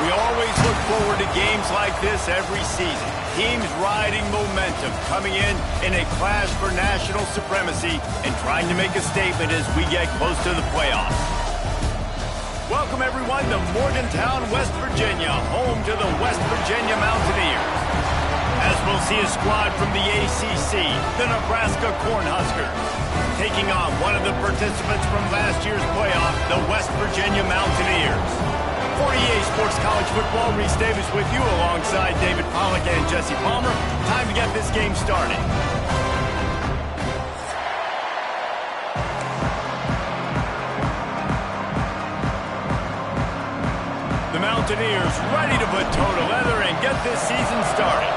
We always look forward to games like this every season. Teams riding momentum, coming in a clash for national supremacy and trying to make a statement as we get close to the playoffs. Welcome everyone to Morgantown, West Virginia, home to the West Virginia Mountaineers. As we'll see a squad from the ACC, the Nebraska Cornhuskers, taking on one of the participants from last year's playoff, the West Virginia Mountaineers. For EA Sports College Football, Reese Davis with you alongside David Pollack and Jesse Palmer. Time to get this game started. The Mountaineers ready to put toe to leather and get this season started.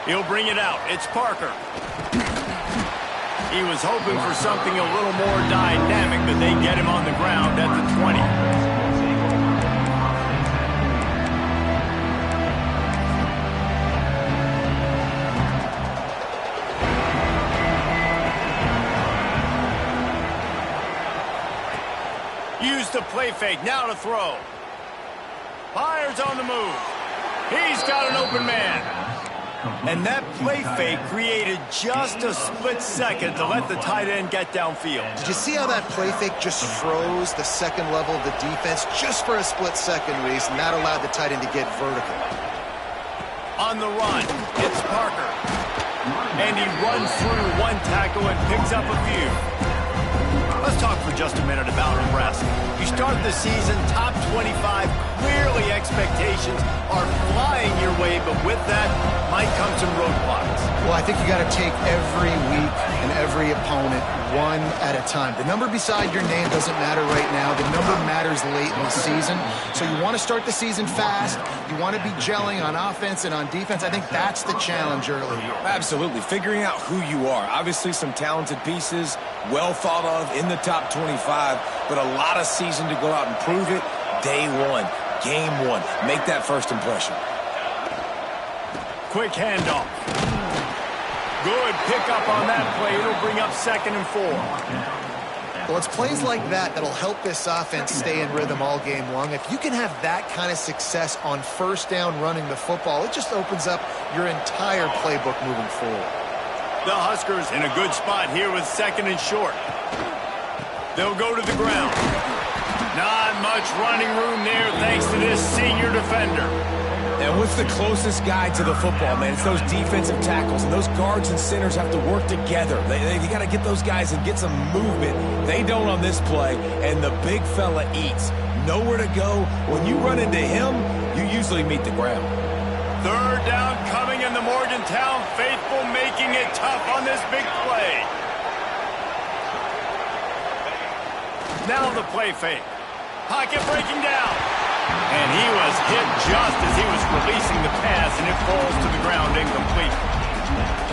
He'll bring it out. It's Parker. He was hoping for something a little more dynamic, but they get him on the ground at the 20. Use the play fake. Now to throw. Fires on the move. He's got an open man. And that play fake created just a split second to let the tight end get downfield. Did you see how that play fake just froze the second level of the defense just for a split second, Reese, and that allowed the tight end to get vertical? On the run, it's Parker. And he runs through one tackle and picks up a few. Let's talk for just a minute about Nebraska. You start the season top 25. Clearly expectations are flying your way, but with that might come some roadblocks. Well, I think you got to take every week and every opponent one at a time. The number beside your name doesn't matter right now. The number matters late in the season. So you want to start the season fast. You want to be gelling on offense and on defense. I think that's the challenge early. Absolutely. Figuring out who you are. Obviously some talented pieces, well thought of in the top 25, but a lot of season to go out and prove it. Day one, game one. Make that first impression. Quick handoff. Good pickup on that play. It'll bring up 2nd and 4. Well, it's plays like that that'll help this offense stay in rhythm all game long. If you can have that kind of success on first down running the football, it just opens up your entire playbook moving forward. The Huskers in a good spot here with 2nd and short. They'll go to the ground. Not much running room there thanks to this senior defender. And what's the closest guy to the football, man? It's those defensive tackles, and those guards and centers have to work together. You got to get those guys and get some movement. They don't on this play, and the big fella eats. Nowhere to go. When you run into him, you usually meet the ground. 3rd down coming in the Morgantown faithful, making it tough on this big play. Now the play fake. Pocket breaking down. And he was hit just as he was releasing the pass, and it falls to the ground incomplete.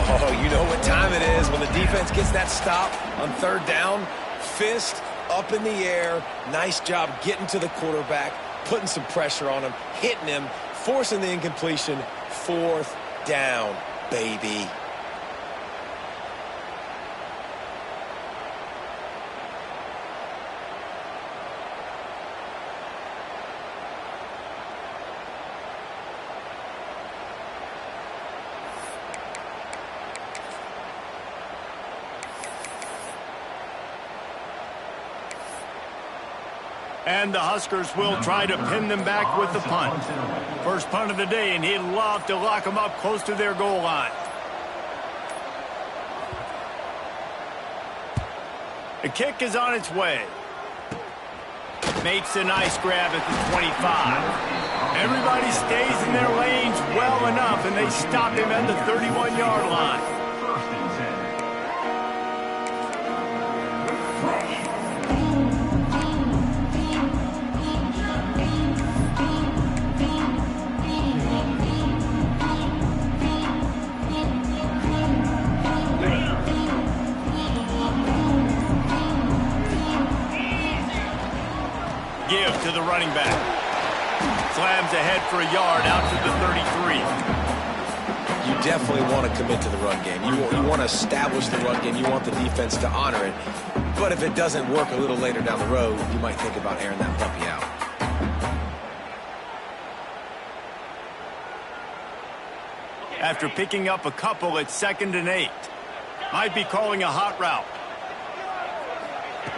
Oh, you know what time it is when the defense gets that stop on 3rd down. Fist up in the air. Nice job getting to the quarterback, putting some pressure on him, hitting him, forcing the incompletion. 4th down, baby. And the Huskers will try to pin them back with the punt. First punt of the day, and he'd love to lock them up close to their goal line. The kick is on its way. Makes a nice grab at the 25. Everybody stays in their lanes well enough, and they stop him at the 31-yard line. Give to the running back. Slams ahead for a yard out to the 33. You definitely want to commit to the run game. You want to establish the run game. You want the defense to honor it. But if it doesn't work a little later down the road, you might think about airing that puppy out. After picking up a couple at 2nd and 8. Might be calling a hot route.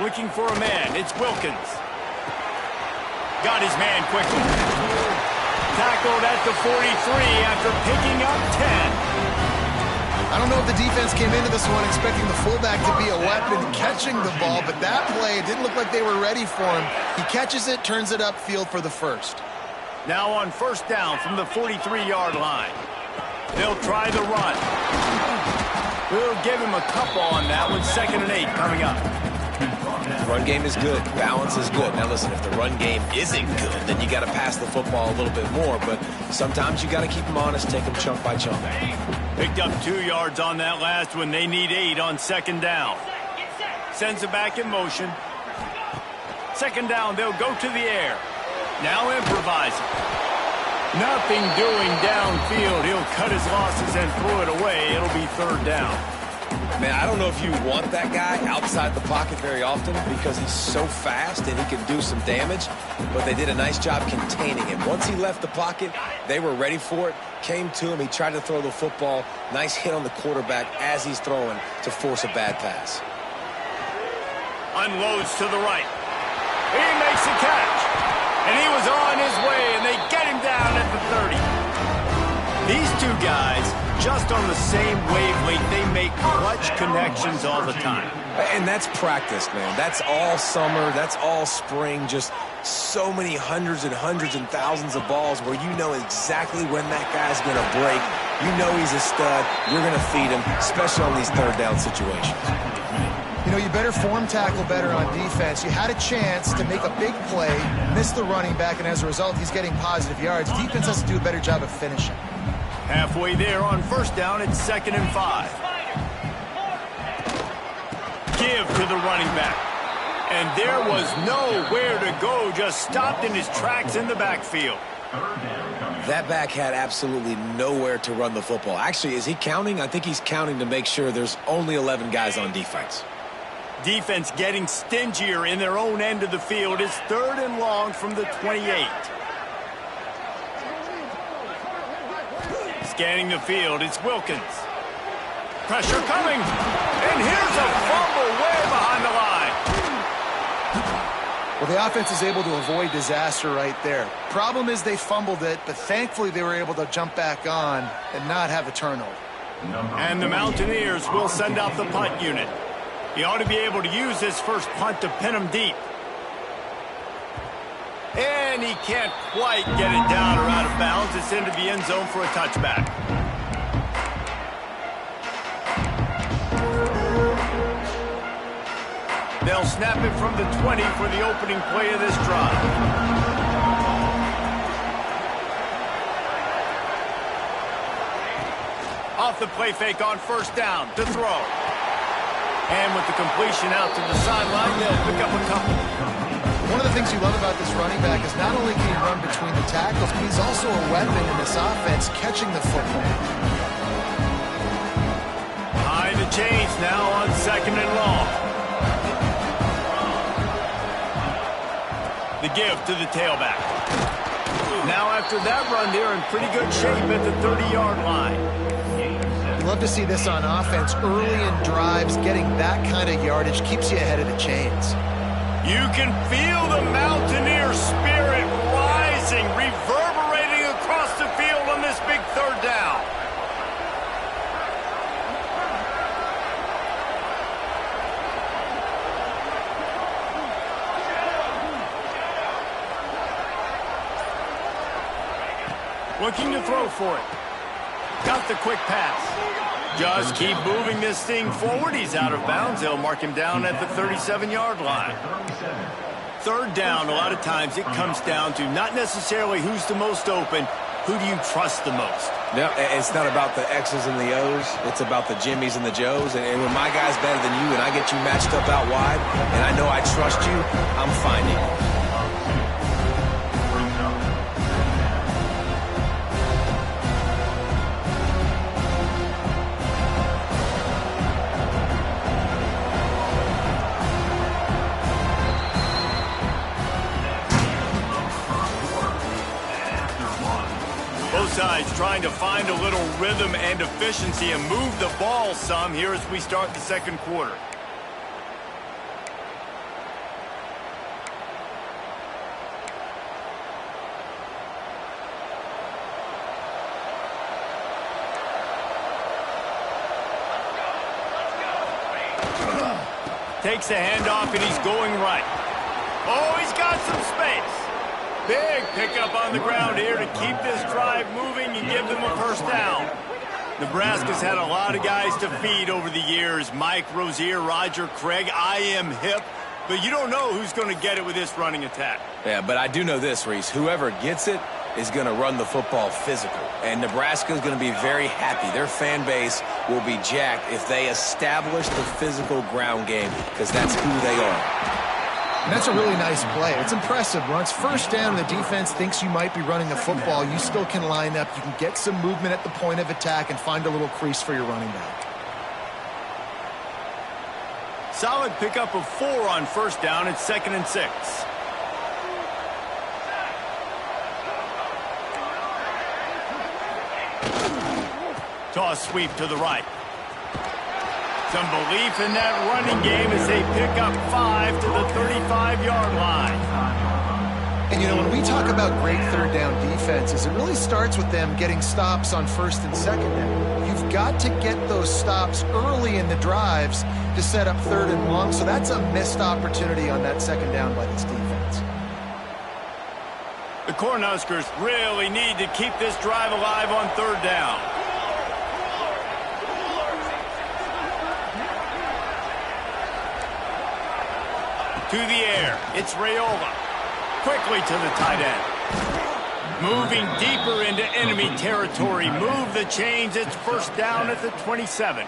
Looking for a man. It's Wilkins. Got his man quickly. Tackled at the 43 after picking up 10. I don't know if the defense came into this one expecting the fullback to be a weapon catching the ball, but that play, it didn't look like they were ready for him. He catches it, turns it upfield for the first. Now on 1st down from the 43-yard line. They'll try the run. We'll give him a couple on that one. 2nd and 8 coming up. Run game is good. Balance is good. Now listen, if the run game isn't good, then you got to pass the football a little bit more. But sometimes you got to keep them honest, take them chunk by chunk. Picked up 2 yards on that last one. They need 8 on 2nd down. Sends it back in motion. 2nd down, they'll go to the air. Now improvising. Nothing doing downfield. He'll cut his losses and throw it away. It'll be 3rd down. Man, I don't know if you want that guy outside the pocket very often because he's so fast and he can do some damage, but they did a nice job containing him. Once he left the pocket, they were ready for it, came to him, he tried to throw the football, nice hit on the quarterback as he's throwing to force a bad pass. Unloads to the right. He makes a catch, and he was on his way, and they get him down at the 30. These two guys, just on the same wavelength, they make clutch connections all the time. And that's practice, man. That's all summer. That's all spring. Just so many hundreds and thousands of balls where you know exactly when that guy's going to break. You know he's a stud. You're going to feed him, especially on these 3rd down situations. You know, you better form tackle better on defense. You had a chance to make a big play, miss the running back, and as a result, he's getting positive yards. Defense has to do a better job of finishing. Halfway there on 1st down, it's 2nd and 5. Give to the running back. And there was nowhere to go, just stopped in his tracks in the backfield. That back had absolutely nowhere to run the football. Actually, is he counting? I think he's counting to make sure there's only 11 guys on defense. Defense getting stingier in their own end of the field. It's 3rd and long from the 28. Scanning the field, it's Wilkins. Pressure coming, and here's a fumble way behind the line. Well, the offense is able to avoid disaster right there. Problem is they fumbled it, but thankfully they were able to jump back on and not have a turnover. And the Mountaineers will send out the punt unit. He ought to be able to use his first punt to pin him deep. And he can't quite get it down or out of bounds. It's into the end zone for a touchback. They'll snap it from the 20 for the opening play of this drive. Off the play fake on 1st down to throw. And with the completion out to the sideline, they'll pick up a couple. One of the things you love about this running back is not only can he run between the tackles, but he's also a weapon in this offense, catching the football. Behind the chains now on 2nd and long. The give to the tailback. Now after that run, they're in pretty good shape at the 30-yard line. You love to see this on offense. Early in drives, getting that kind of yardage keeps you ahead of the chains. You can feel the Mountaineer spirit rising, reverberating across the field on this big 3rd down. Looking to throw for it. Got the quick pass. Just keep moving this thing forward. He's out of bounds. They'll mark him down at the 37-yard line. 3rd down, a lot of times it comes down to not necessarily who's the most open, who do you trust the most? No, it's not about the X's and the O's. It's about the Jimmys and the Joes. And when my guy's better than you and I get you matched up out wide and I know I trust you, I'm finding you. sides trying to find a little rhythm and efficiency and move the ball some here as we start the second quarter. Takes a handoff, and he's going right. Oh, he's got some space. Big pickup on the ground here to keep this drive moving and give them a first down. Nebraska's had a lot of guys to feed over the years. Mike Rozier, Roger Craig, I am hip. But you don't know who's going to get it with this running attack. Yeah, but I do know this, Reese. Whoever gets it is going to run the football physical. And Nebraska is going to be very happy. Their fan base will be jacked if they establish the physical ground game, because that's who they are. And that's a really nice play. It's impressive. When it's first down and the defense thinks you might be running the football, you still can line up. You can get some movement at the point of attack and find a little crease for your running back. Solid pickup of 4 on first down. It's 2nd and 6. Toss sweep to the right. Some belief in that running game as they pick up 5 to the 35-yard line. And, you know, when we talk about great third down defenses, it really starts with them getting stops on first and second down. You've got to get those stops early in the drives to set up third and long, so that's a missed opportunity on that second down by this defense. The Cornhuskers really need to keep this drive alive on third down. To the air, it's Raiola. Quickly to the tight end. Moving deeper into enemy territory. Move the chains. It's first down at the 27.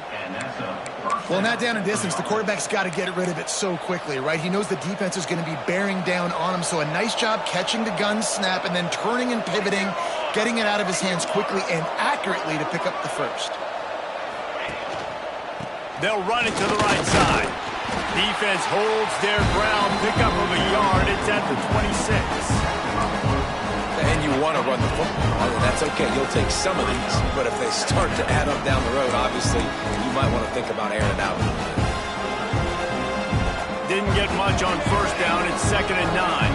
Well, in that down and distance, the quarterback's got to get rid of it so quickly, right? He knows the defense is going to be bearing down on him, so a nice job catching the gun snap and then turning and pivoting, getting it out of his hands quickly and accurately to pick up the first. They'll run it to the right side. Defense holds their ground. Pickup of a yard. It's at the 26. And you want to run the football. That's okay. You'll take some of these. But if they start to add up down the road, obviously, you might want to think about airing it out. Didn't get much on first down. It's 2nd and 9.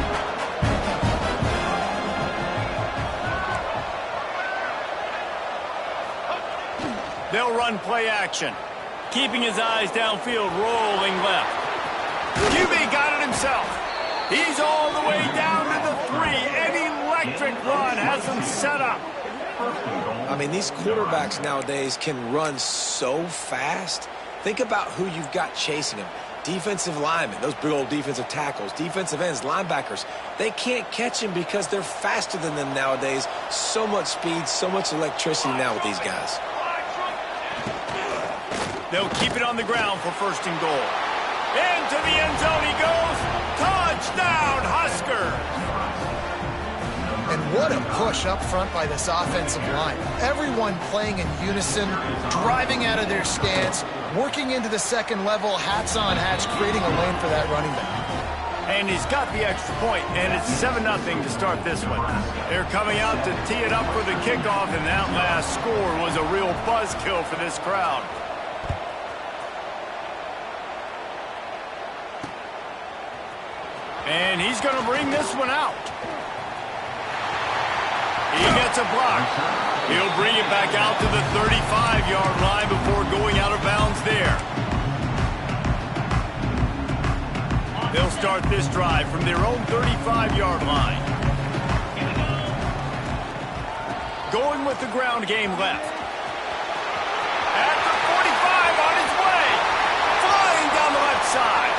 They'll run play action. Keeping his eyes downfield, rolling left. QB got it himself. He's all the way down to the 3. An electric run has him set up. I mean, these quarterbacks nowadays can run so fast. Think about who you've got chasing them. Defensive linemen, those big old defensive tackles, defensive ends, linebackers. They can't catch him because they're faster than them nowadays. So much speed, so much electricity now with these guys. They'll keep it on the ground for first and goal. Into the end zone he goes. Touchdown, Huskers! And what a push up front by this offensive line. Everyone playing in unison, driving out of their stance, working into the second level, hats on hats, creating a lane for that running back. And he's got the extra point, and it's 7-0 to start this one. They're coming out to tee it up for the kickoff, and that last score was a real buzzkill for this crowd. And he's going to bring this one out. He gets a block. He'll bring it back out to the 35-yard line before going out of bounds there. They'll start this drive from their own 35-yard line. Going with the ground game left. At the 45 on his way. Flying down the left side.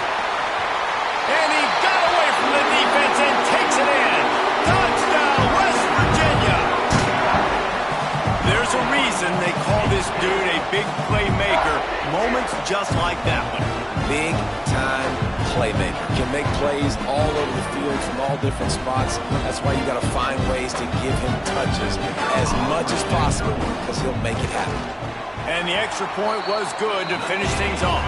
And he got away from the defense and takes it in. Touchdown, West Virginia. There's a reason they call this dude a big playmaker. Moments just like that one. Big time playmaker. Can make plays all over the field from all different spots. That's why you got to find ways to give him touches as much as possible, because he'll make it happen. And the extra point was good to finish things off.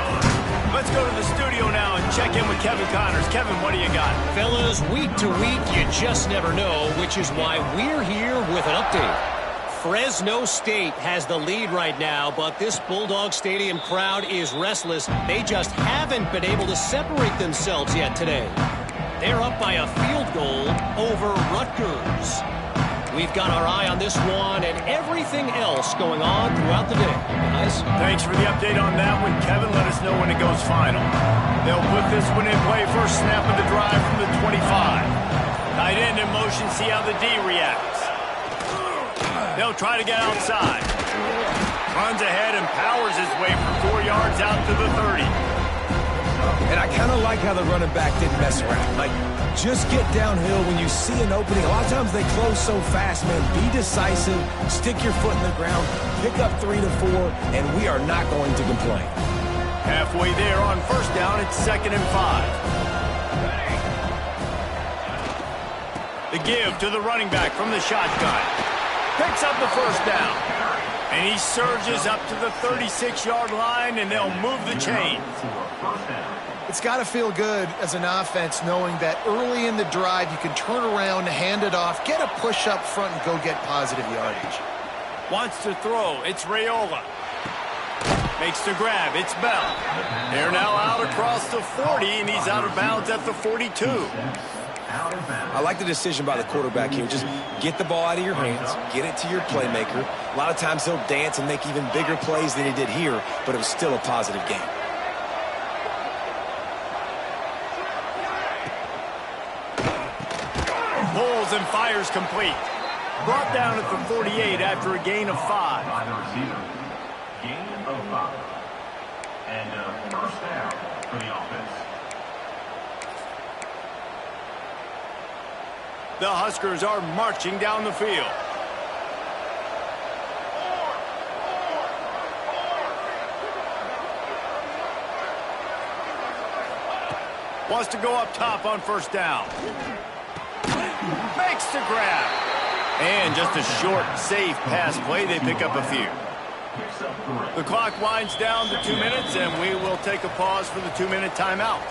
Let's go to the studio now and check in with Kevin Connors. Kevin, what do you got? Fellas, week to week, you just never know, which is why we're here with an update. Fresno State has the lead right now, but this Bulldog Stadium crowd is restless. They just haven't been able to separate themselves yet today. They're up by a field goal over Rutgers. We've got our eye on this one and everything else going on throughout the day. Guys? Thanks for the update on that one, Kevin. Let us know when it goes final. They'll put this one in play first snap of the drive from the 25. Tight end in motion, see how the D reacts. They'll try to get outside. Runs ahead and powers his way for 4 yards out to the 30. And I kind of like how the running back didn't mess around. Like, just get downhill when you see an opening. A lot of times they close so fast, man. Be decisive, stick your foot in the ground, pick up 3 to 4, and we are not going to complain. Halfway there on first down, it's 2nd and 5. The give to the running back from the shotgun. Picks up the first down. And he surges up to the 36-yard line, and they'll move the chains. It's got to feel good as an offense knowing that early in the drive you can turn around, hand it off, get a push up front, and go get positive yardage. Wants to throw. It's Raiola. Makes the grab. It's Bell. They're now out across the 40, and he's out of bounds at the 42. I like the decision by the quarterback here. Just get the ball out of your hands, get it to your playmaker. A lot of times he'll dance and make even bigger plays than he did here, but it was still a positive game. Pulls and fires complete. Brought down at the 48 after a gain of 5. Gain of 5. And first down for the offense. The Huskers are marching down the field. Wants to go up top on first down. Makes the grab. And just a short, safe pass play. They pick up a few. The clock winds down to 2 minutes, and we will take a pause for the 2-minute timeout.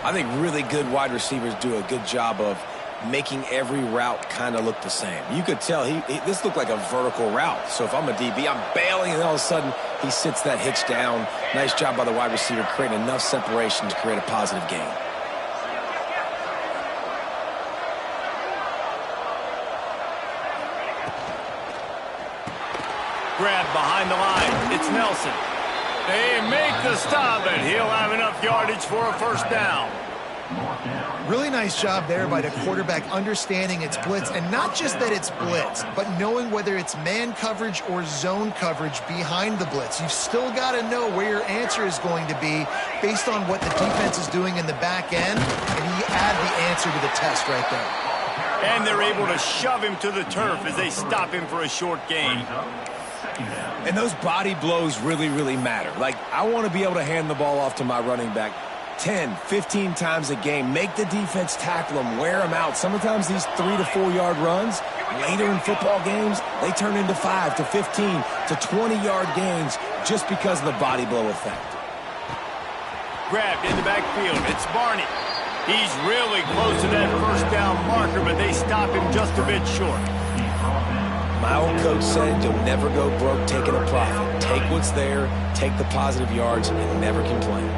I think really good wide receivers do a good job of making every route kind of look the same. You could tell this looked like a vertical route. So if I'm a DB, I'm bailing, and all of a sudden he sits that hitch down. Nice job by the wide receiver creating enough separation to create a positive gain. Grab behind the line. It's Nelson. They make the stop, and he'll have enough yardage for a first down. Really nice job there by the quarterback understanding it's blitz, and not just that it's blitz, but knowing whether it's man coverage or zone coverage behind the blitz. You've still got to know where your answer is going to be based on what the defense is doing in the back end, and you add the answer to the test right there. And they're able to shove him to the turf as they stop him for a short gain. And those body blows really, really matter. Like, I want to be able to hand the ball off to my running back 10, 15 times a game. Make the defense tackle them, wear them out. Sometimes these 3 to 4 yard runs, later in football games, they turn into 5 to 15 to 20 yard gains just because of the body blow effect. Grabbed in the backfield. It's Barney. He's really close to that first down marker, but they stop him just a bit short. My old coach said you'll never go broke taking a profit. Take what's there, take the positive yards, and never complain.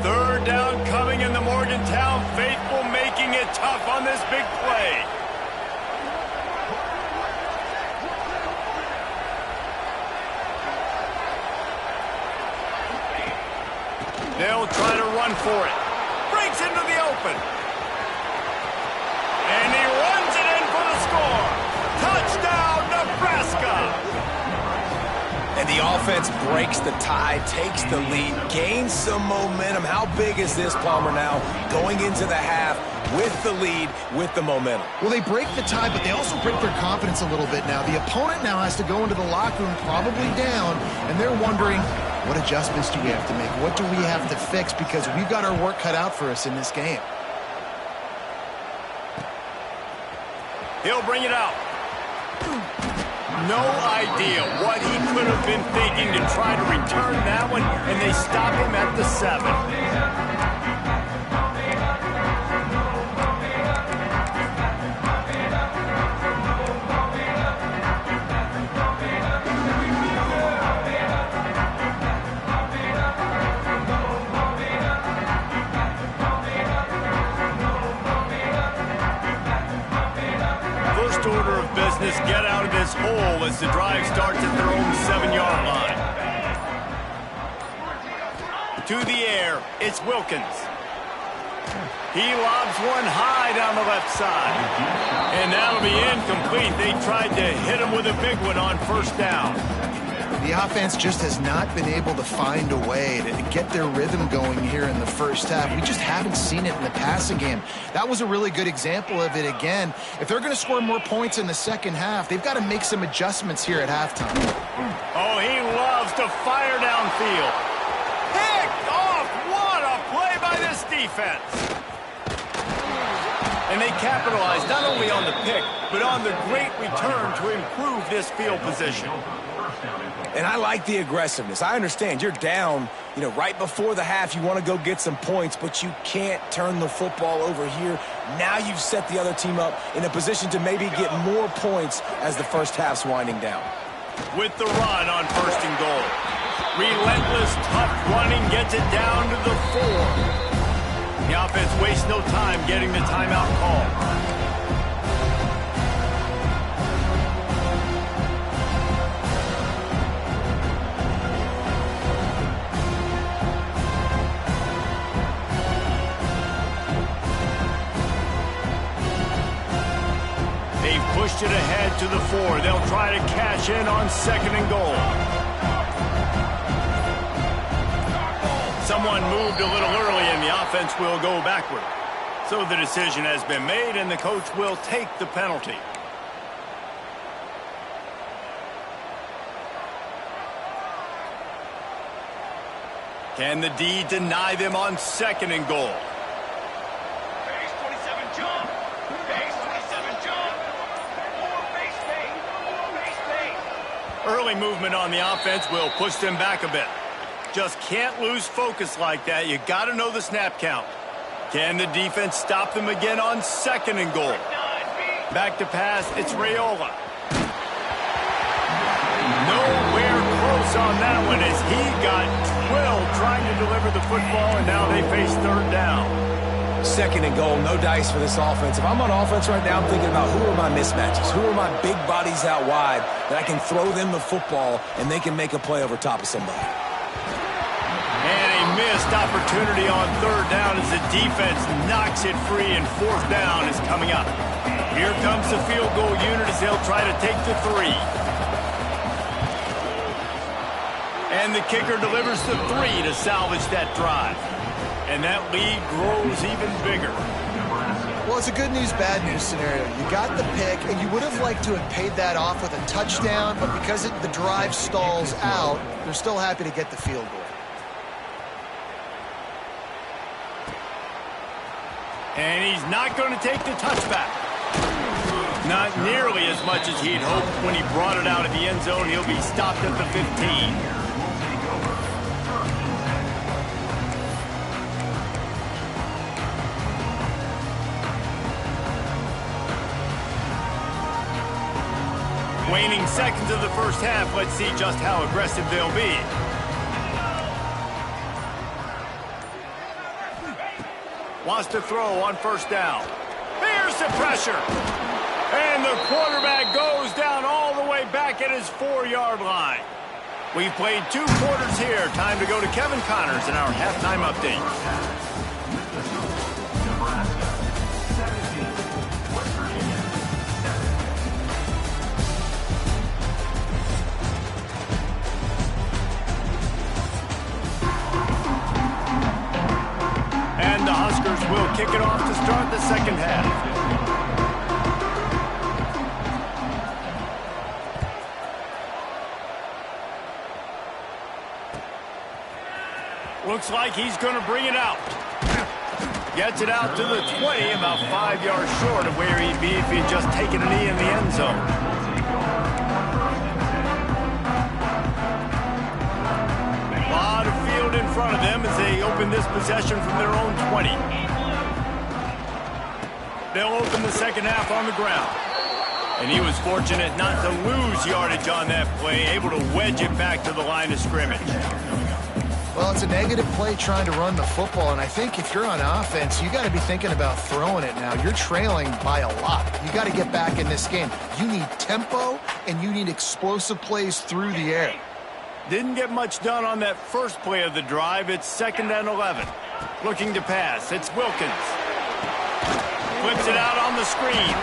Third down coming in the Morgantown faithful, making it tough on this big play. They'll try to run for it. Breaks into the open. And he runs it in for the score. Touchdown, Nebraska. And the offense breaks the tie, takes the lead, gains some momentum. How big is this, Palmer, now going into the half with the lead, with the momentum? Well, they break the tie, but they also break their confidence a little bit now. The opponent now has to go into the locker room probably down, and they're wondering, what adjustments do we have to make? What do we have to fix? Because we've got our work cut out for us in this game. He'll bring it out. No idea what he could have been thinking to try to return that one, and they stop him at the 7. goal as the drive starts at their own 7-yard line. To the air, it's Wilkins. He lobs one high down the left side. And that'll be incomplete. They tried to hit him with a big one on first down. The offense just has not been able to find a way to get their rhythm going here in the first half. We just haven't seen it in the passing game. That was a really good example of it again. If they're going to score more points in the second half, they've got to make some adjustments here at halftime. Oh, he loves to fire downfield. Picked off! What a play by this defense! And they capitalized not only on the pick, but on the great return to improve this field position. And I like the aggressiveness. I understand you're down, right before the half. You want to go get some points, but you can't turn the football over here. Now you've set the other team up in a position to maybe get more points as the first half's winding down. With the run on first and goal. Relentless, tough running gets it down to the 4. The offense wastes no time getting the timeout call. Pushed it ahead to the 4. They'll try to cash in on second and goal. Someone moved a little early and the offense will go backward. So the decision has been made and the coach will take the penalty. Can the D deny them on second and goal? Early movement on the offense will push them back a bit. Just can't lose focus like that. You got to know the snap count. Can the defense stop them again on second and goal? Back to pass, it's Raiola. Nowhere close on that one as he got twirled trying to deliver the football, and now they face third down. Second and goal, no dice for this offense. If I'm on offense right now, I'm thinking about who are my mismatches? Who are my big bodies out wide that I can throw them the football and they can make a play over top of somebody? And a missed opportunity on third down as the defense knocks it free and fourth down is coming up. Here comes the field goal unit as they'll try to take the 3. And the kicker delivers the 3 to salvage that drive. And that lead grows even bigger. Well, it's a good news, bad news scenario. You got the pick, and you would have liked to have paid that off with a touchdown, but because the drive stalls out, they're still happy to get the field goal. And he's not going to take the touchback. Not nearly as much as he'd hoped when he brought it out of the end zone. He'll be stopped at the 15. Waning seconds of the first half. Let's see just how aggressive they'll be. Wants to throw on first down. Here's the pressure. And the quarterback goes down all the way back at his 4-yard line. We've played 2 quarters here. Time to go to Kevin Connors in our halftime update. And the Huskers will kick it off to start the second half. Looks like he's going to bring it out. Gets it out to the 20, about 5 yards short of where he'd be if he'd just taken a knee in the end zone. A lot of field in front of them as they open this possession from their own 20. They'll open the second half on the ground. And he was fortunate not to lose yardage on that play, able to wedge it back to the line of scrimmage. Well, it's a negative play trying to run the football, and I think if you're on offense, you got to be thinking about throwing it now. You're trailing by a lot. You got to get back in this game. You need tempo and you need explosive plays through the air. Didn't get much done on that first play of the drive. It's 2nd and 11. Looking to pass. It's Wilkins. Flips it out on the screen.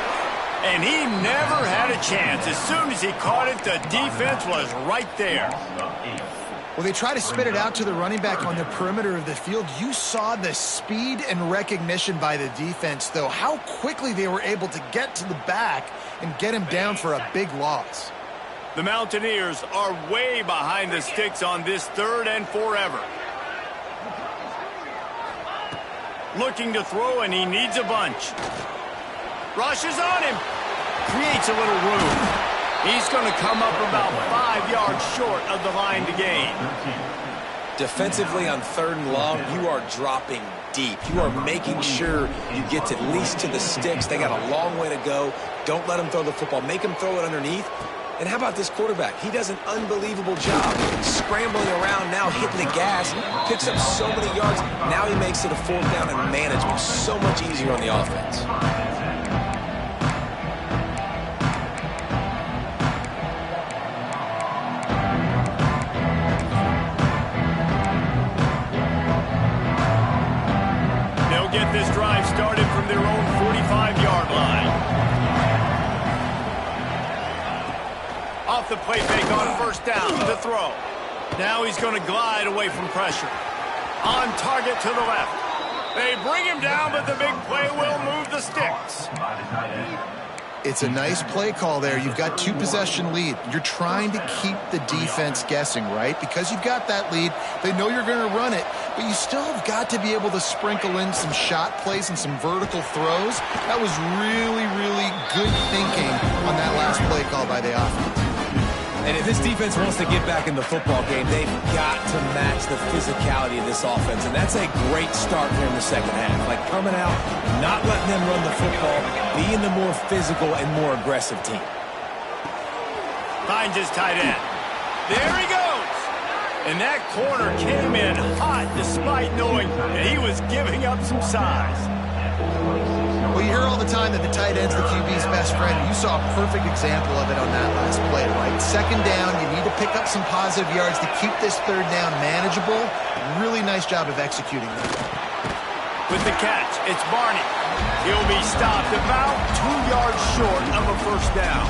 And he never had a chance. As soon as he caught it, the defense was right there. Well, they try to spit it out to the running back on the perimeter of the field. You saw the speed and recognition by the defense, though, how quickly they were able to get to the back and get him down for a big loss. The Mountaineers are way behind the sticks on this 3rd and forever. Looking to throw, and he needs a bunch. Rushes on him. Creates a little room. He's going to come up about 5 yards short of the line to gain. Defensively on 3rd and long, you are dropping deep. You are making sure you get at least to the sticks. They got a long way to go. Don't let them throw the football. Make them throw it underneath. And how about this quarterback? He does an unbelievable job scrambling around, now hitting the gas, picks up so many yards. Now he makes it a 4th down and management so much easier on the offense. They'll get this drive started from their own 45-yard line. Off the play fake on 1st down to throw. Now he's going to glide away from pressure. On target to the left. They bring him down, but the big play will move the sticks. It's a nice play call there. You've got 2-possession lead. You're trying to keep the defense guessing, right? Because you've got that lead, they know you're going to run it, but you still have got to be able to sprinkle in some shot plays and some vertical throws. That was really, really good thinking on that last play call by the offense. And if this defense wants to get back in the football game, they've got to match the physicality of this offense. And that's a great start here in the 2nd half. Like coming out, not letting them run the football, being the more physical and more aggressive team. Finds his tight end. There he goes. And that corner came in hot despite knowing that he was giving up some size. Well, you hear all the time that the tight end's the QB's best friend. You saw a perfect example of it on that last play, right? 2nd down, you need to pick up some positive yards to keep this 3rd down manageable. Really nice job of executing that. With the catch, it's Barney. He'll be stopped about 2 yards short of a 1st down.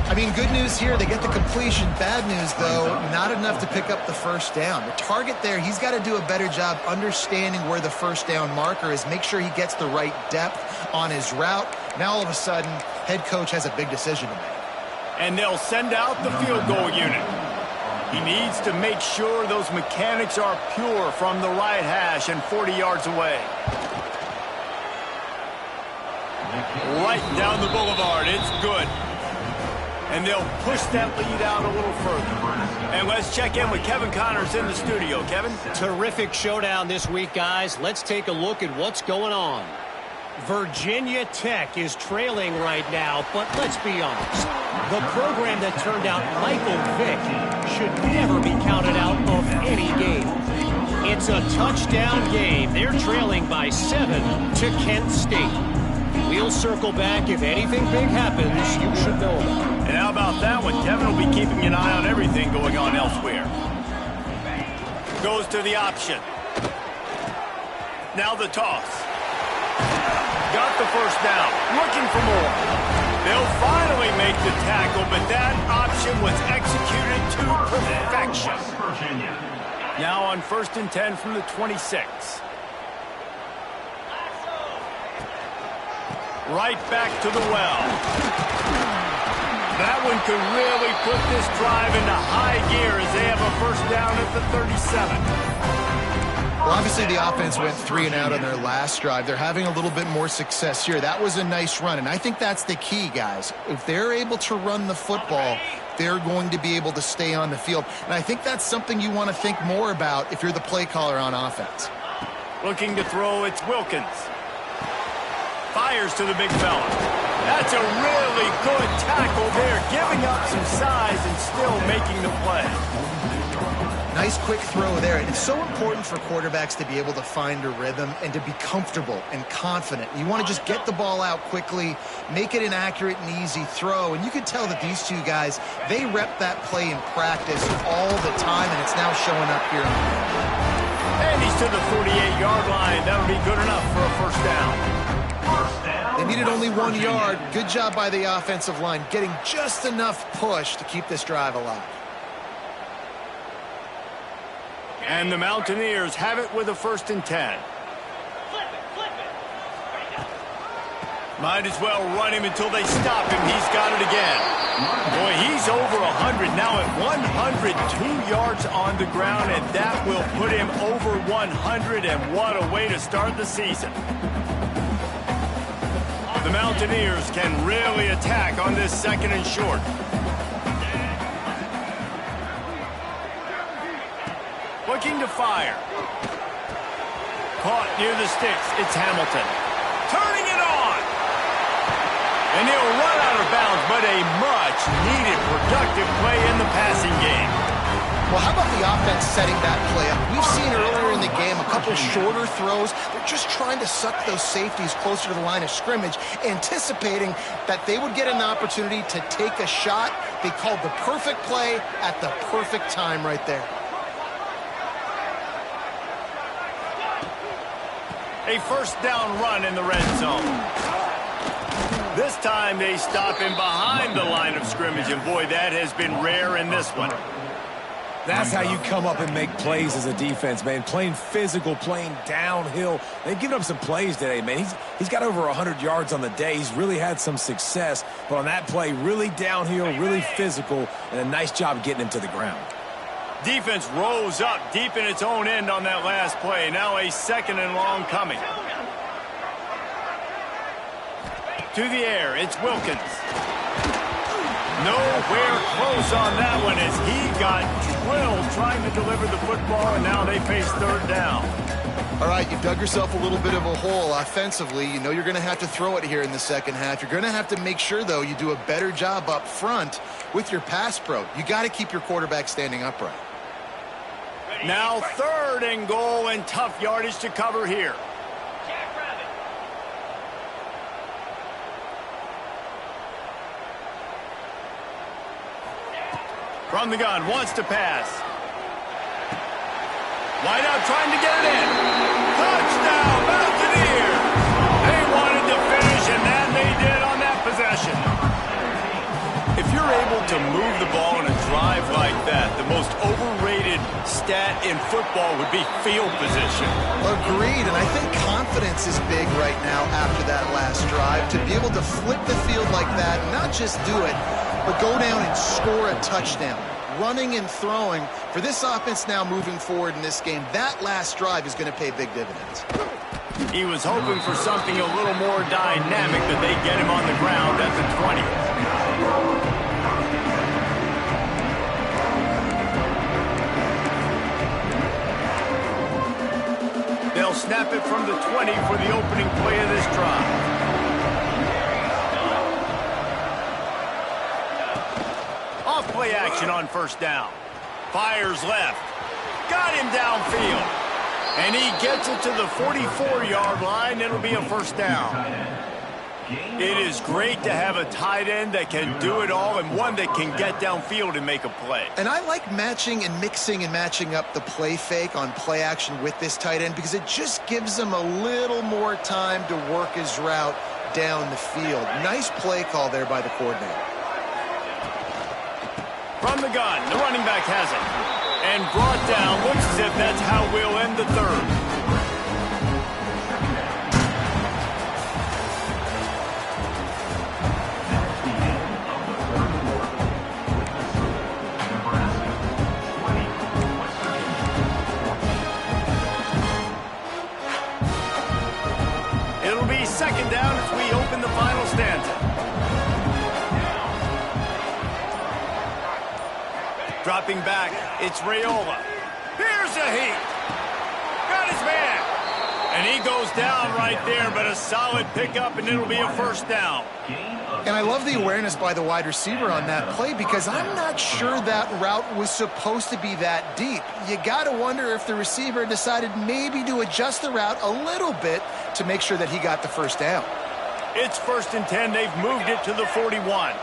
I mean, good news here, they get the completion. Bad news, though, not enough to pick up the 1st down. The target there, he's got to do a better job understanding where the 1st down marker is, make sure he gets the right depth on his route. Now, all of a sudden, head coach has a big decision to make. And they'll send out the field goal unit. He needs to make sure those mechanics are pure from the right hash and 40 yards away. Right down the boulevard, it's good. And they'll push that lead out a little further. And let's check in with Kevin Connors in the studio. Kevin? Terrific showdown this week, guys. Let's take a look at what's going on. Virginia Tech is trailing right now, but let's be honest. The program that turned out Michael Vick should never be counted out of any game. It's a touchdown game. They're trailing by 7 to Kent State. We'll circle back if anything big happens you should know about. And how about that one? Kevin will be keeping an eye on everything going on elsewhere. Goes to the option. Now the toss. Got the 1st down. Looking for more. They'll finally make the tackle, but that option was executed to perfection. Now on 1st and 10 from the 26. Right back to the well. That one could really put this drive into high gear as they have a 1st down at the 37. Well, obviously the offense went 3 and out on their last drive. They're having a little bit more success here. That was a nice run, and I think that's the key, guys. If they're able to run the football, they're going to be able to stay on the field. And I think that's something you want to think more about if you're the play caller on offense. Looking to throw, it's Wilkins. Fires to the big fella. That's a really good tackle there, giving up some size and still making the play. Nice quick throw there. And it's so important for quarterbacks to be able to find a rhythm and to be comfortable and confident. You want to just get the ball out quickly, make it an accurate and easy throw. And you can tell that these two guys, they rep that play in practice all the time, and it's now showing up here. And he's to the 48-yard line. That'll be good enough for a first down. They needed only 1 yard. Good job by the offensive line, getting just enough push to keep this drive alive. And the Mountaineers have it with a 1st and 10. Might as well run him until they stop him. He's got it again. Boy, he's over 100 now at 102 yards on the ground, and that will put him over 100, and what a way to start the season. The Mountaineers can really attack on this 2nd and short. Looking to fire. Caught near the sticks. It's Hamilton. Turning it on. And he'll run out of bounds, but a much-needed productive play in the passing game. Well, how about the offense setting that play up? We've seen earlier in the game a couple shorter throws. They're just trying to suck those safeties closer to the line of scrimmage, anticipating that they would get an opportunity to take a shot. They called the perfect play at the perfect time right there. A 1st down run in the red zone. This time they stop him behind the line of scrimmage, and boy, that has been rare in this one. That's how you come up and make plays as a defense, man. Playing physical, playing downhill. They've given up some plays today, man. He's got over 100 yards on the day. He's really had some success, but on that play, really downhill, really physical, and a nice job getting him to the ground. Defense rose up deep in its own end on that last play. Now a 2nd and long coming. To the air, it's Wilkins. Nowhere close on that one as he got drilled trying to deliver the football, and now they face 3rd down. All right, you've dug yourself a little bit of a hole offensively. You know you're going to have to throw it here in the 2nd half. You're going to have to make sure, though, you do a better job up front with your pass pro. You got to keep your quarterback standing upright. Now 3rd and goal, and tough yardage to cover here. From the gun, wants to pass. Wide out, trying to get it in. Touchdown, Mountaineers! They wanted to finish, and that they did on that possession. If you're able to move the ball in a drive like that, the most overrated stat in football would be field position. Agreed, and I think confidence is big right now after that last drive. To be able to flip the field like that, not just do it, but go down and score a touchdown. Running and throwing for this offense now moving forward in this game, that last drive is going to pay big dividends. He was hoping for something a little more dynamic, but they get him on the ground at the 20. They'll snap it from the 20 for the opening play of this drive. Off-play action on 1st down. Fires left. Got him downfield. And he gets it to the 44-yard line. It'll be a 1st down. It is great to have a tight end that can do it all and one that can get downfield and make a play. And I like matching and mixing and matching up the play fake on play action with this tight end because it just gives him a little more time to work his route down the field. Nice play call there by the coordinator. From the gun, the running back has it. And brought down, looks as if that's how we'll end the 3rd. It'll be 2nd down as we open the final stanza. Dropping back, it's Raiola. Here's a heat. Got his man. And he goes down right there, but a solid pickup, and it'll be a first down. And I love the awareness by the wide receiver on that play because I'm not sure that route was supposed to be that deep. You got to wonder if the receiver decided maybe to adjust the route a little bit to make sure that he got the first down. It's 1st and 10. They've moved it to the 41.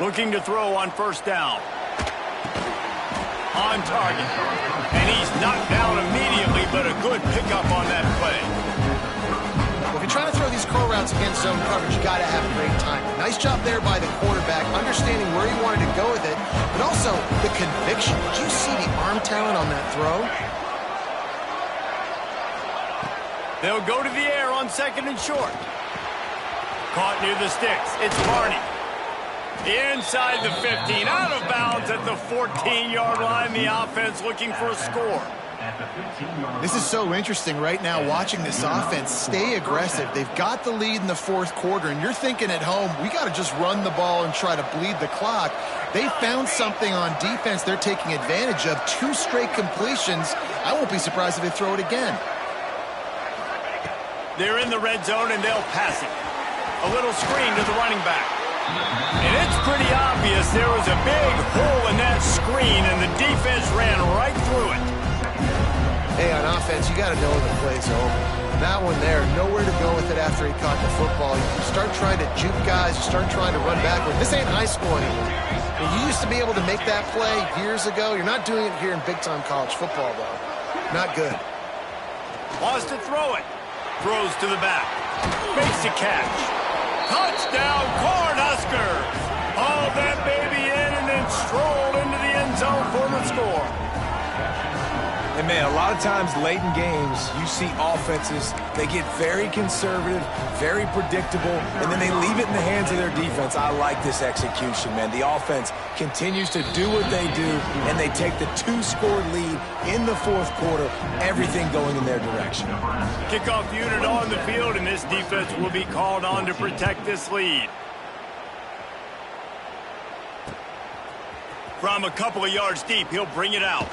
Looking to throw on first down. On target. And he's knocked down immediately, but a good pickup on that play. If you're trying to throw these curl routes against zone coverage, you got to have great timing. Nice job there by the quarterback, understanding where he wanted to go with it, but also the conviction. Did you see the arm talent on that throw? They'll go to the air on 2nd and short. Caught near the sticks. It's Barney. Inside the 15, out of bounds at the 14-yard line. The offense looking for a score. This is so interesting right now, watching this offense stay aggressive. They've got the lead in the 4th quarter, and you're thinking at home, we got to just run the ball and try to bleed the clock. They found something on defense they're taking advantage of. 2 straight completions. I won't be surprised if they throw it again. They're in the red zone, and they'll pass it. A little screen to the running back. And it's pretty obvious there was a big hole in that screen, and the defense ran right through it. Hey, on offense, you got to know the play's over. That one there, nowhere to go with it after he caught the football. You start trying to juke guys, you start trying to run backward. This ain't high school anymore. You used to be able to make that play years ago. You're not doing it here in big-time college football, though. Not good. Wants to throw it. Throws to the back. Makes a catch. Touchdown, Cornhuskers! Hauled that baby in and then strolled into the end zone for the score. And, man, a lot of times late in games, you see offenses, they get very conservative, very predictable, and then they leave it in the hands of their defense. I like this execution, man. The offense continues to do what they do, and they take the 2-score lead in the 4th quarter, everything going in their direction. Kickoff unit on the field, and this defense will be called on to protect this lead. From a couple of yards deep, he'll bring it out.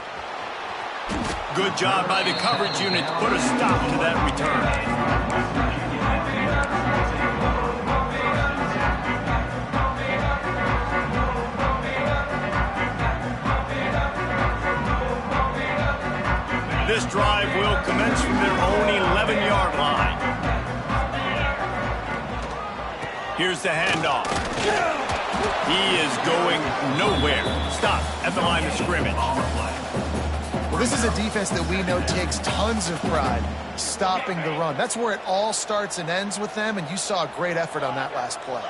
Good job by the coverage unit to put a stop to that return. This drive will commence from their own 11-yard line. Here's the handoff. He is going nowhere. Stop at the line of scrimmage. Well, this is a defense that we know takes tons of pride stopping the run. That's where it all starts and ends with them, and you saw a great effort on that last play.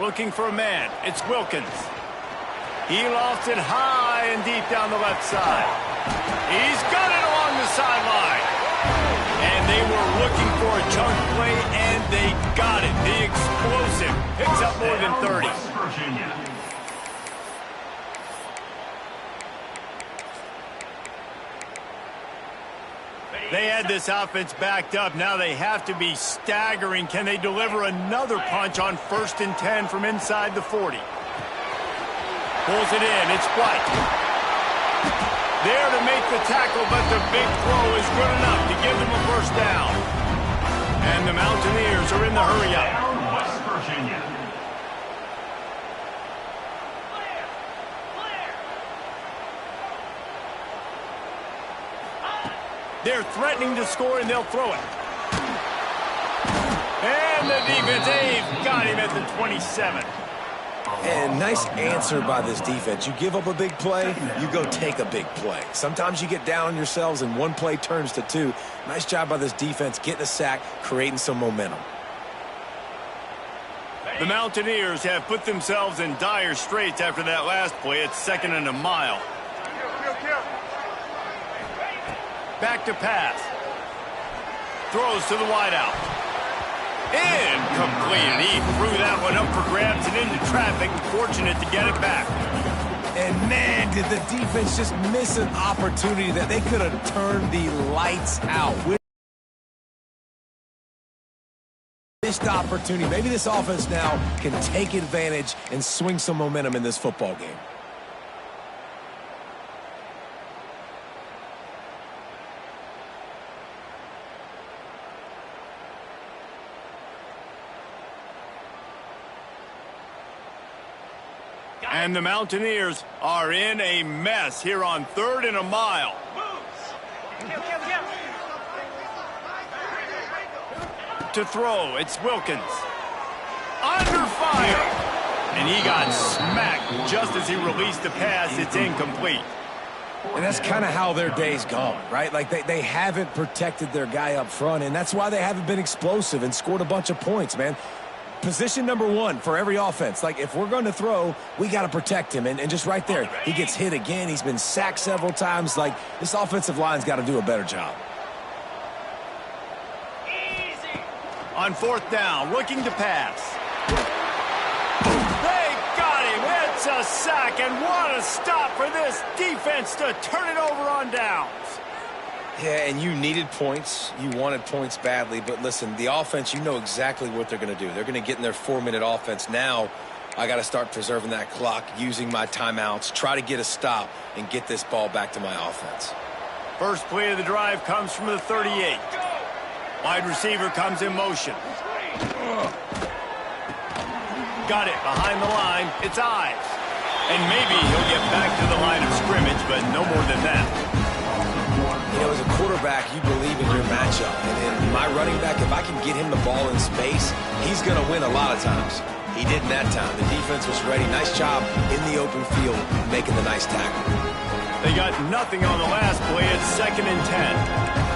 Looking for a man. It's Wilkins. He lofts it high and deep down the left side. He's got it along the sideline. And they were looking for a chunk play, and they got it. The explosive picks up more than 30. They had this offense backed up. Now they have to be staggering. Can they deliver another punch on 1st and 10 from inside the 40? Pulls it in. It's White. There to make the tackle, but the big throw is good enough to give them a first down. And the Mountaineers are in the hurry-up. West Virginia. They're threatening to score, and they'll throw it. And the defense, they've got him at the 27. And nice answer by this defense. You give up a big play, you go take a big play. Sometimes you get down on yourselves and one play turns to 2. Nice job by this defense getting a sack, creating some momentum. The Mountaineers have put themselves in dire straits after that last play. It's 2nd and a mile. Back to pass. Throws to the wideout. Incomplete. And he threw that one up for grabs and into traffic. Fortunate to get it back. And, man, did the defense just miss an opportunity that they could have turned the lights out. Missed opportunity. Maybe this offense now can take advantage and swing some momentum in this football game. And the Mountaineers are in a mess here on 3rd and a mile. To throw, it's Wilkins. Under fire. And he got smacked just as he released the pass. It's incomplete. And that's kind of how their day's gone, right? Like they haven't protected their guy up front, and that's why they haven't been explosive and scored a bunch of points, man. Position number 1 for every offense. Like, if we're going to throw, we got to protect him. And just right there, he gets hit again. He's been sacked several times. Like, this offensive line's got to do a better job. Easy. On 4th down, looking to pass. They got him. It's a sack, and what a stop for this defense to turn it over on downs. Yeah, and you needed points. You wanted points badly. But listen, the offense, you know exactly what they're going to do. They're going to get in their 4-minute offense. Now, I got to start preserving that clock, using my timeouts, try to get a stop, and get this ball back to my offense. First play of the drive comes from the 38. Wide receiver comes in motion. Got it behind the line. It's Ives. And maybe he'll get back to the line of scrimmage, but no more than that. You know, as a quarterback, you believe in your matchup. And in my running back, if I can get him the ball in space, he's going to win a lot of times. He did in that time. The defense was ready. Nice job in the open field making the nice tackle. They got nothing on the last play. It's 2nd and 10.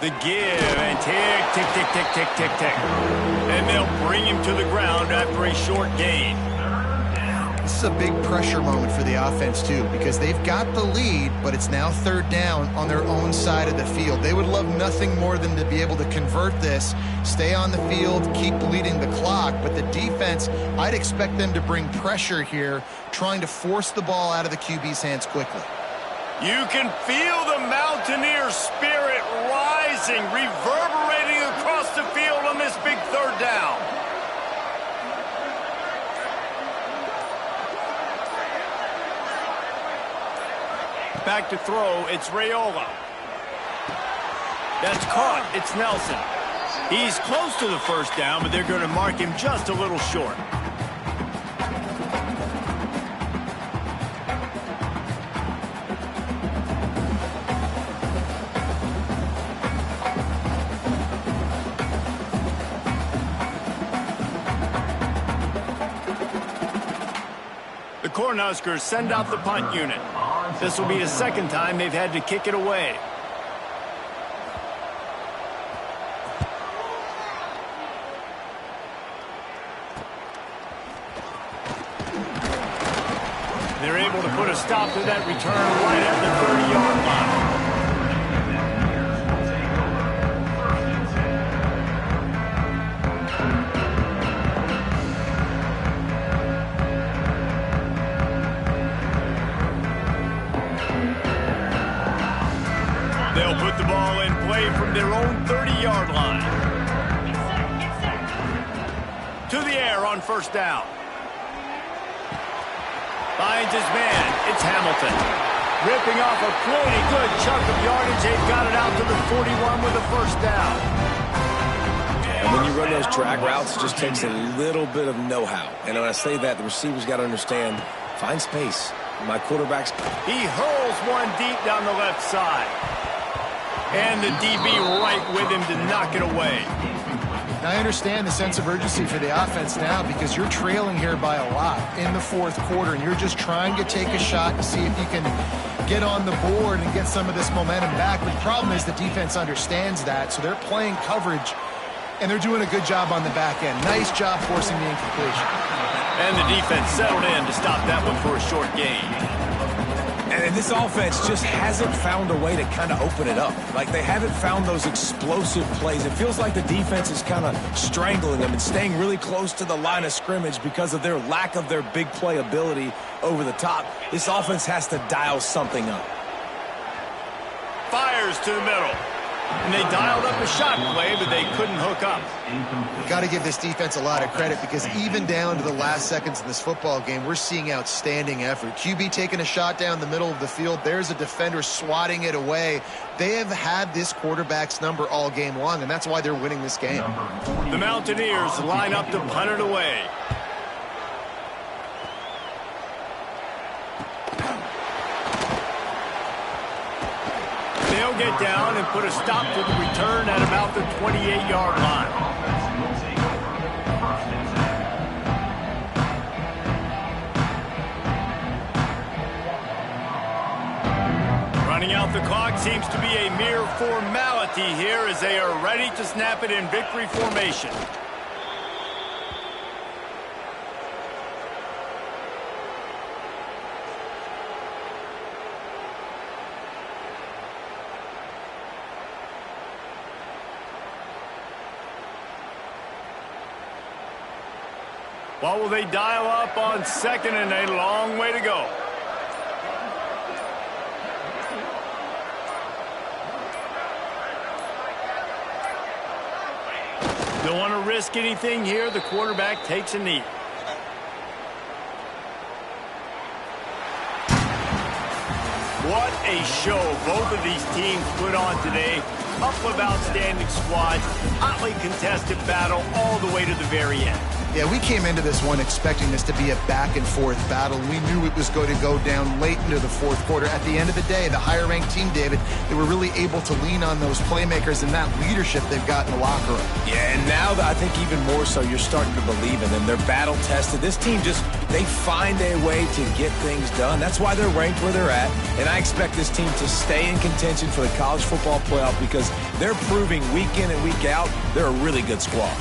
The give and tick, tick, tick, tick, tick, tick, tick. And they'll bring him to the ground after a short gain. This is a big pressure moment for the offense, too, because they've got the lead, but it's now 3rd down on their own side of the field. They would love nothing more than to be able to convert this, stay on the field, keep bleeding the clock. But the defense, I'd expect them to bring pressure here, trying to force the ball out of the QB's hands quickly. You can feel the Mountaineer spirit rising, reverberating across the field on this big 3rd down. Back to throw, it's Raiola. That's caught, it's Nelson. He's close to the 1st down, but they're going to mark him just a little short. The Cornhuskers send out the punt unit. This will be the 2nd time they've had to kick it away. They're able to put a stop to that return right at the 30-yard line. They'll put the ball in play from their own 30-yard line. To the air on 1st down. Finds his man. It's Hamilton. Ripping off a pretty good chunk of yardage. They've got it out to the 41 with a 1st down. And when you run those drag routes, it just takes a little bit of know-how. And when I say that, the receivers got to understand, find space. My quarterback's... He hurls one deep down the left side. And the DB right with him to knock it away. I understand the sense of urgency for the offense now because you're trailing here by a lot in the 4th quarter, and you're just trying to take a shot to see if you can get on the board and get some of this momentum back. But the problem is the defense understands that, so they're playing coverage, and they're doing a good job on the back end. Nice job forcing the incompletion. And the defense settled in to stop that one for a short gain. And this offense just hasn't found a way to kind of open it up. Like, they haven't found those explosive plays. It feels like the defense is kind of strangling them and staying really close to the line of scrimmage because of their lack of their big play ability over the top. This offense has to dial something up. Fires to the middle. And they dialed up a shot play, but they couldn't hook up. Got to give this defense a lot of credit because even down to the last seconds of this football game, we're seeing outstanding effort. QB taking a shot down the middle of the field. There's a defender swatting it away. They have had this quarterback's number all game long, and that's why they're winning this game. The Mountaineers line up to punt it away. They'll get down and put a stop to the return at about the 28-yard line. Running out the clock seems to be a mere formality here as they are ready to snap it in victory formation. What will they dial up on second and a long way to go? Don't want to risk anything here. The quarterback takes a knee. What a show both of these teams put on today. Couple of outstanding squads, hotly contested battle all the way to the very end. Yeah, we came into this one expecting this to be a back-and-forth battle. We knew it was going to go down late into the fourth quarter. At the end of the day, the higher-ranked team, David, they were really able to lean on those playmakers and that leadership they've got in the locker room. Yeah, and now I think even more so, you're starting to believe in them. They're battle-tested. This team they find a way to get things done. That's why they're ranked where they're at, and I expect this team to stay in contention for the college football playoff because they're proving week in and week out they're a really good squad.